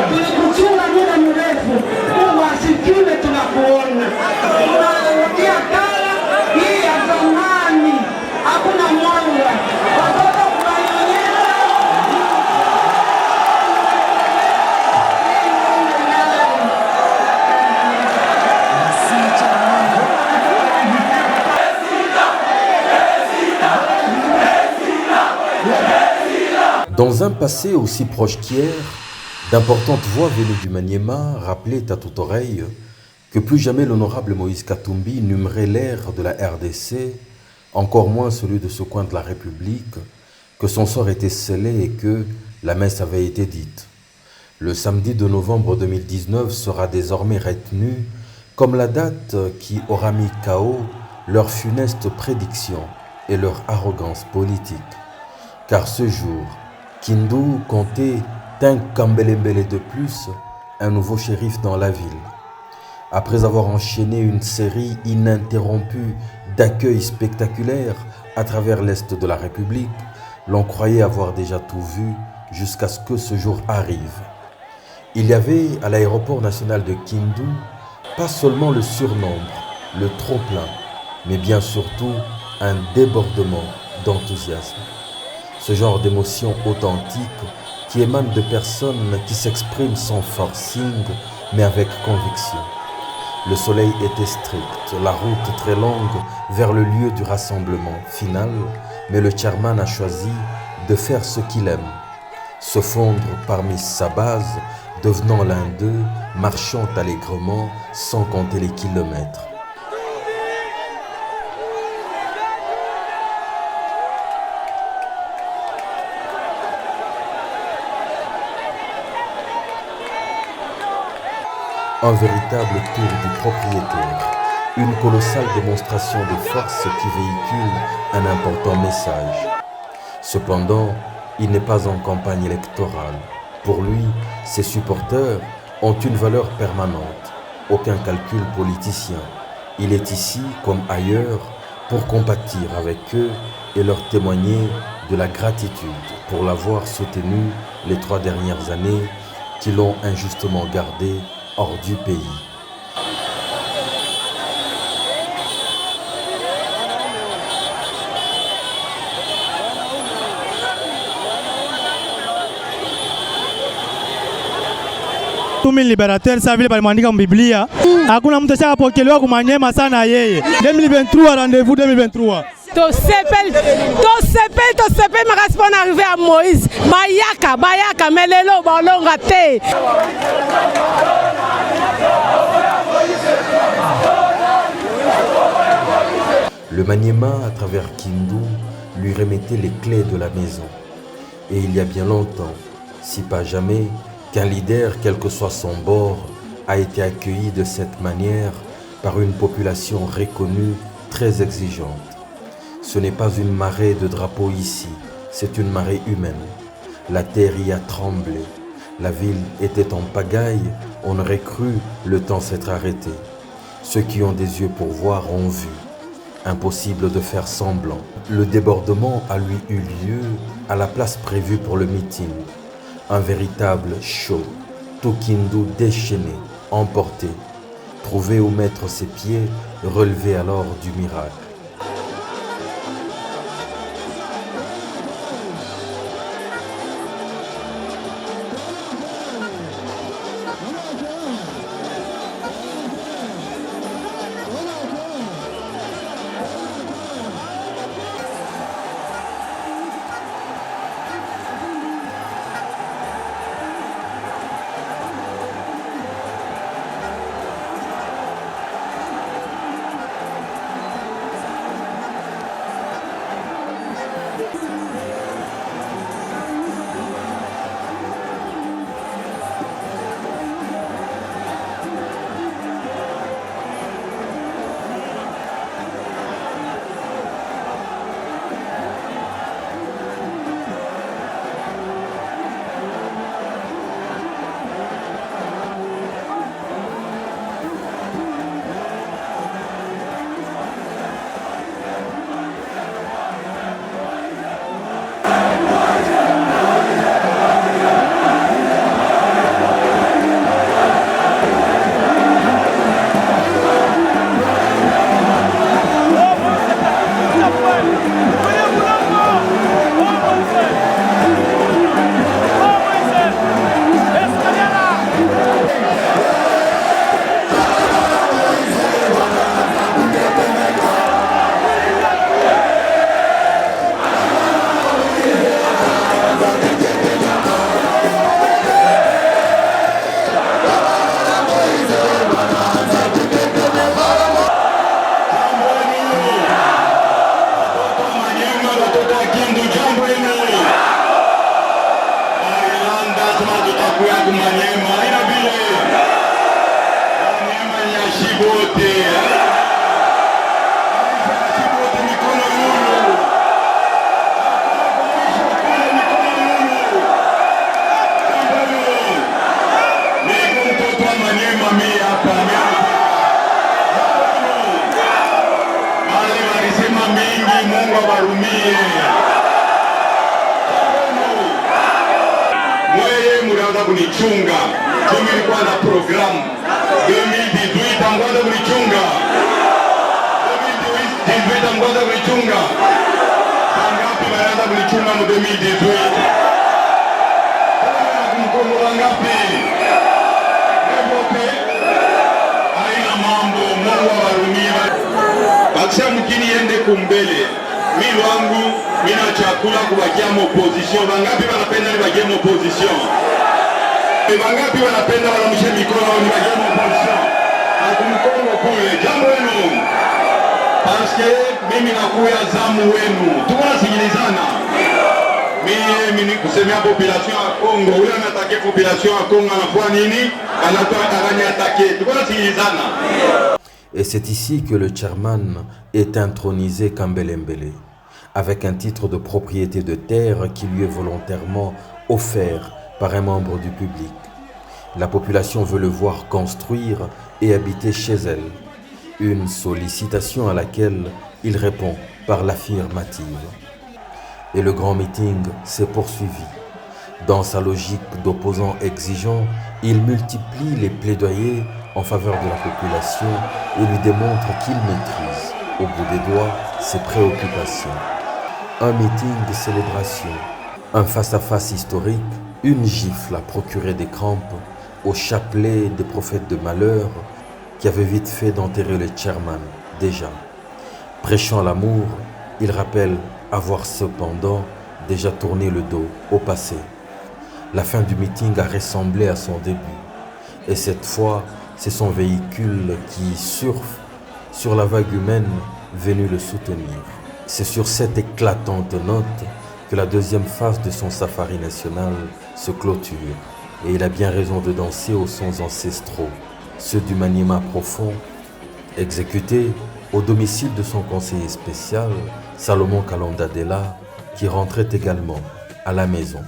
tulikuchunga muda mrefu, Mungu asikiwe, tunakuona. Tunarudia kala hii ya zamani, hakuna mwanga. Watoto kunanyonyesha. Dans un passé aussi proche qu'hier, d'importantes voix venues du Maniema rappelaient à toute oreille que plus jamais l'honorable Moïse Katumbi n'hummerait l'air de la RDC, encore moins celui de ce coin de la République, que son sort était scellé et que la messe avait été dite. Le samedi de novembre 2019 sera désormais retenu comme la date qui aura mis KO leur funeste prédiction et leur arrogance politique. Car ce jour, Kindu comptait d'un Kambelembele de plus, un nouveau shérif dans la ville. Après avoir enchaîné une série ininterrompue d'accueils spectaculaires à travers l'Est de la République, l'on croyait avoir déjà tout vu jusqu'à ce que ce jour arrive. Il y avait à l'aéroport national de Kindu pas seulement le surnombre, le trop-plein, mais bien surtout un débordement d'enthousiasme. Ce genre d'émotion authentique qui émane de personnes qui s'expriment sans forcing, mais avec conviction. Le soleil était strict, la route très longue vers le lieu du rassemblement final, mais le chairman a choisi de faire ce qu'il aime, se fondre parmi sa base, devenant l'un d'eux, marchant allègrement sans compter les kilomètres. Un véritable tour du propriétaire, une colossale démonstration de force qui véhicule un important message. Cependant, il n'est pas en campagne électorale. Pour lui, ses supporters ont une valeur permanente, aucun calcul politicien. Il est ici, comme ailleurs, pour compatir avec eux et leur témoigner de la gratitude pour l'avoir soutenu les 3 dernières années qui l'ont injustement gardé hors du pays. Tumi liberateur sa vile balimandika mbiblia. Hakuna mtu ashakapokelewa kumanyema sana yeye. 2023 rendez-vous 2023. Tosepel makasi pona arrivé à Moïse. Bayaka melelo balonga te. Le Maniema, à travers Kindu, lui remettait les clés de la maison. Et il y a bien longtemps, si pas jamais, qu'un leader, quel que soit son bord, a été accueilli de cette manière par une population reconnue, très exigeante. Ce n'est pas une marée de drapeaux ici, c'est une marée humaine. La terre y a tremblé. La ville était en pagaille, on aurait cru le temps s'être arrêté. Ceux qui ont des yeux pour voir ont vu. Impossible de faire semblant. Le débordement a lui eu lieu à la place prévue pour le meeting. Un véritable show. Tout Kindu déchaîné, emporté. Trouver où mettre ses pieds, relevé alors du miracle. kumanyema ina vile Manyema ya shibote mikono yulu Niko mtoto wa Manyema mimi hapa Wale walisema mingi Mungu awarumie Mweye mlianza kunichunga. Mimi nilikuwa na programu 2018 mwanza kunichunga. 2018 mwanza kunichunga. Ngapi wanaanza kunichunga mu 2018? Mkomo ngapi? Nebope. Haina mambo, Mungu awarumie. Bakisha mkini yende kumbele. Mimi wangu mina chakula kubakia mu opposition. Bangapi wanapenda nibakie mu opposition? Bangapi wanapenda wanamushe mikono nibakie mu opposition? Akumkongo kule jambo wenu. Parce que mimi nakuya zamu wenu. Tuko nasikilizana. Mimi kusemea population ya Kongo, ule anatake population ya Kongo anafua nini? Anatoa tarani atake. Tuko nasikilizana. Et c'est ici que le chairman est intronisé Kambele-Mbele, avec un titre de propriété de terre qui lui est volontairement offert par un membre du public. La population veut le voir construire et habiter chez elle, une sollicitation à laquelle il répond par l'affirmative. Et le grand meeting s'est poursuivi. Dans sa logique d'opposant exigeant, il multiplie les plaidoyers en faveur de la population et lui démontre qu'il maîtrise, au bout des doigts, ses préoccupations. Un meeting de célébration, un face-à-face historique, une gifle a procuré des crampes au chapelet des prophètes de malheur qui avaient vite fait d'enterrer le chairman, déjà. Prêchant l'amour, il rappelle avoir cependant déjà tourné le dos au passé. La fin du meeting a ressemblé à son début. Et cette fois, c'est son véhicule qui surfe sur la vague humaine venue le soutenir. C'est sur cette éclatante note que la deuxième phase de son safari national se clôture. Et il a bien raison de danser aux sons ancestraux, ceux du Maniema profond, exécutés au domicile de son conseiller spécial, Salomon Kalonda Della, qui rentrait également à la maison.